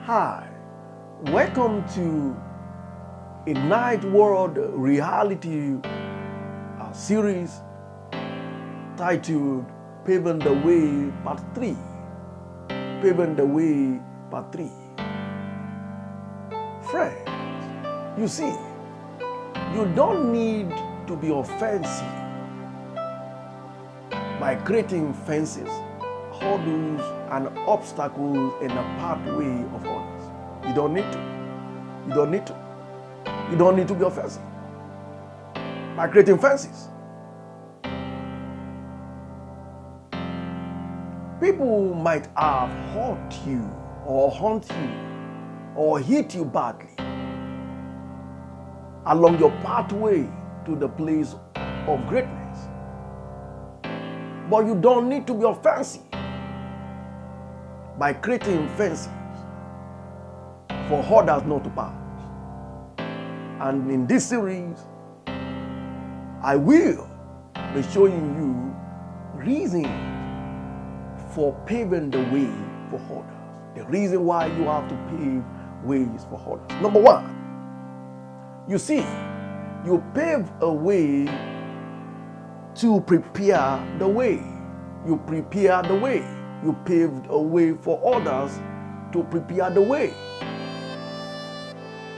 Hi, welcome to a Night World reality series titled Paving the Way Part 3. Paving the Way Part 3. Friends, you see, you don't need to be offensive by creating fences, hurdles, and obstacles in the pathway of others. You don't need to. You don't need to. You don't need to be offensive by creating fences. People might have hurt you or hunt you or hit you badly along your pathway to the place of greatness. But you don't need to be offensive by creating fences for others not to pass. And in this series, I will be showing you reasons for paving the way for others. The reason why you have to pave ways for others. Number one, you see, you pave a way to prepare the way. You prepare the way. You paved a way for others to prepare the way.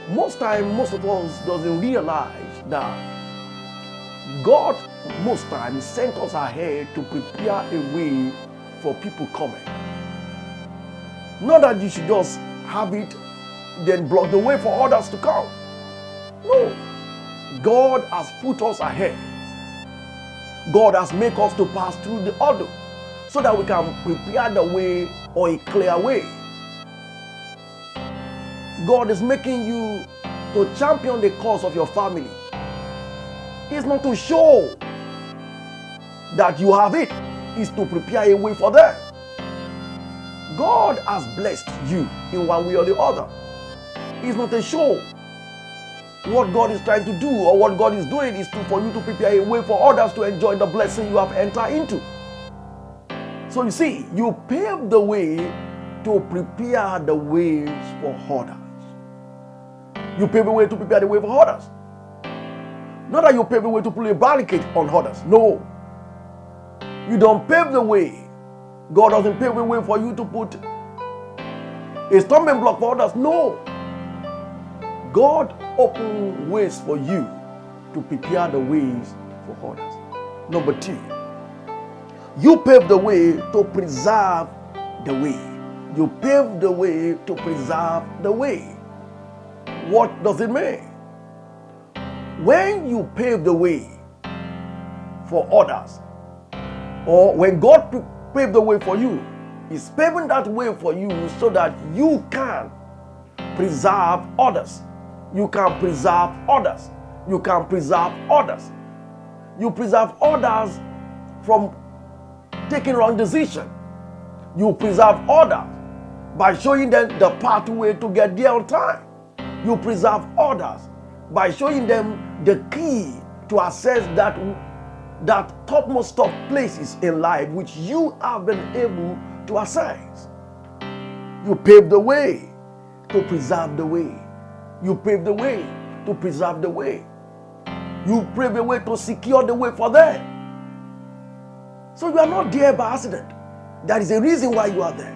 Most of us doesn't realize that God most times sent us ahead to prepare a way for people coming. Not that you should just have it, then block the way for others to come. No. God has put us ahead. God has made us to pass through the hurdle so that we can prepare the way or a clear way. God is making you to champion the cause of your family. It's not to show that you have it, it's to prepare a way for them. God has blessed you in one way or the other. It's not a show. What God is trying to do or what God is doing is for you to prepare a way for others to enjoy the blessing you have entered into. So you see, you pave the way to prepare the ways for others. You pave the way to prepare the way for others. Not that you pave the way to put a barricade on others. No. You don't pave the way. God doesn't pave the way for you to put a stumbling block for others. No. God opens ways for you to prepare the ways for others. Number two, you pave the way to preserve the way. You pave the way to preserve the way. What does it mean? When you pave the way for others, or when God paved the way for you, He's paving that way for you so that you can preserve others. You can preserve others. You can preserve others. You preserve others from taking wrong decisions. You preserve others by showing them the pathway to get there on time. You preserve others by showing them the key to access that topmost top places in life which you have been able to access. You pave the way to preserve the way. You pave the way to preserve the way. You pave the way to secure the way for them. So you are not there by accident. There is a reason why you are there.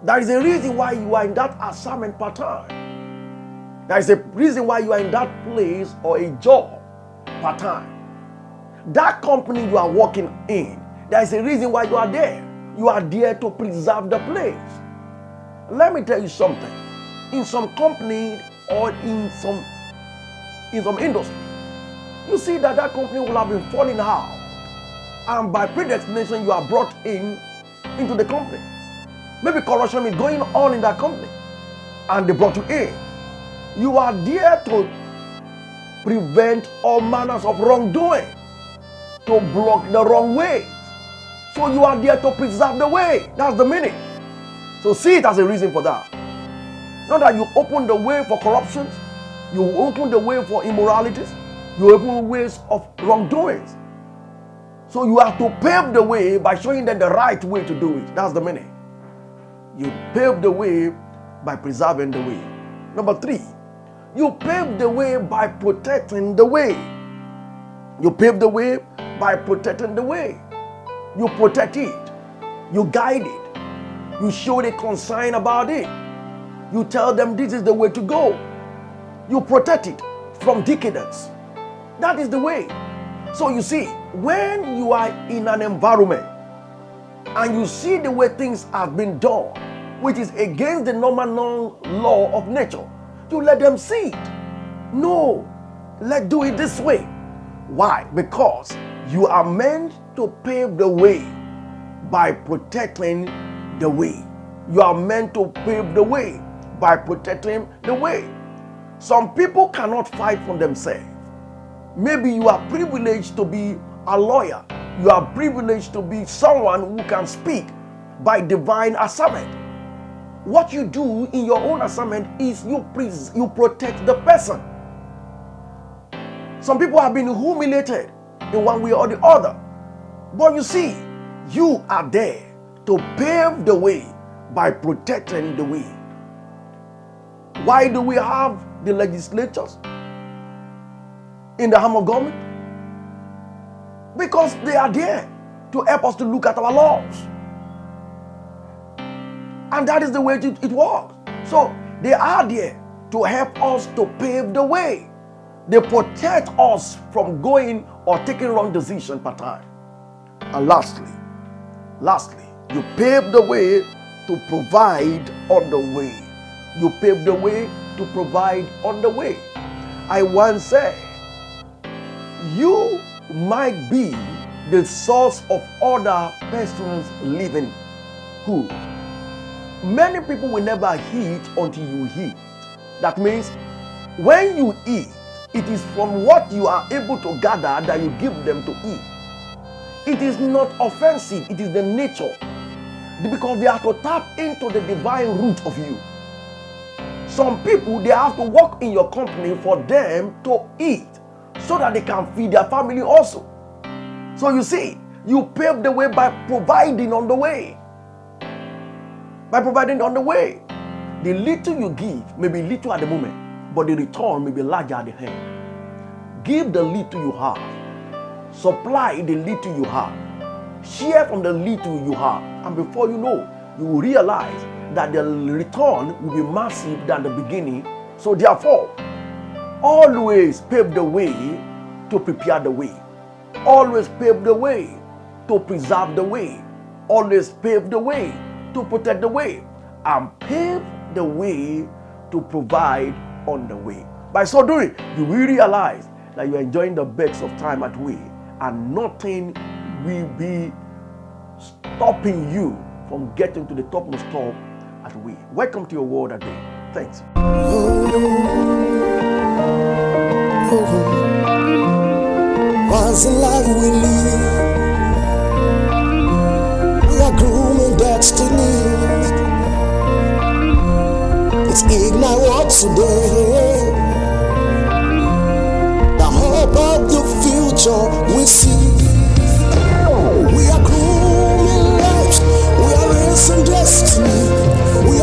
There is a reason why you are in that assignment part-time. There is a reason why you are in that place or a job part-time. That company you are working in, there is a reason why you are there. You are there to preserve the place. Let me tell you something. In some company or in some industry, you see that company will have been falling out, and by predestination you are brought into the company. Maybe corruption is going on in that company, and they brought you in. You are there to prevent all manners of wrongdoing, to block the wrong ways. So you are there to preserve the way. That's the meaning. So see it as a reason for that. Not that you open the way for corruptions, you open the way for immoralities, you open ways of wrongdoings. So you have to pave the way by showing them the right way to do it. That's the meaning. You pave the way by preserving the way. Number 3, you pave the way by protecting the way. You pave the way by protecting the way. You protect it. You guide it. You show the concern about it. You tell them this is the way to go. You protect it from decadence. That is the way. So you see, when you are in an environment and you see the way things have been done, which is against the normal law of nature, you let them see it. No, let's do it this way. Why? Because you are meant to pave the way by protecting the way. You are meant to pave the way by protecting the way. Some people cannot fight for themselves. Maybe you are privileged to be a lawyer. You are privileged to be someone who can speak by divine assignment. What you do in your own assignment is you protect the person. Some people have been humiliated in one way or the other. But you see, you are there to pave the way by protecting the way. Why do we have the legislatures in the arm of government? Because they are there to help us to look at our laws. And that is the way it works. So they are there to help us to pave the way. They protect us from going or taking wrong decisions per time. And lastly, you pave the way to provide on the way. You pave the way to provide on the way. I once said, you might be the source of other person's livelihood. Many people will never eat until you eat. That means when you eat, it is from what you are able to gather that you give them to eat. It is not offensive, it is the nature. Because they have to tap into the divine root of you. Some people, they have to work in your company for them to eat so that they can feed their family also. So you see, you pave the way by providing on the way. By providing on the way. The little you give may be little at the moment, but the return may be larger at the end. Give the little you have. Supply the little you have. Share from the little you have. And before you know, you will realize that the return will be massive than the beginning. So therefore, always pave the way to prepare the way. Always pave the way to preserve the way. Always pave the way to protect the way. And pave the way to provide on the way. By so doing, you will realize that you are enjoying the best of time at way, and nothing will be stopping you from getting to the topmost top at way. Welcome to your world again. Thanks. Once in life we live, we are grooming destiny. It's ignite what today, the hope of the future we see. We are grooming lives, we are raising destiny. We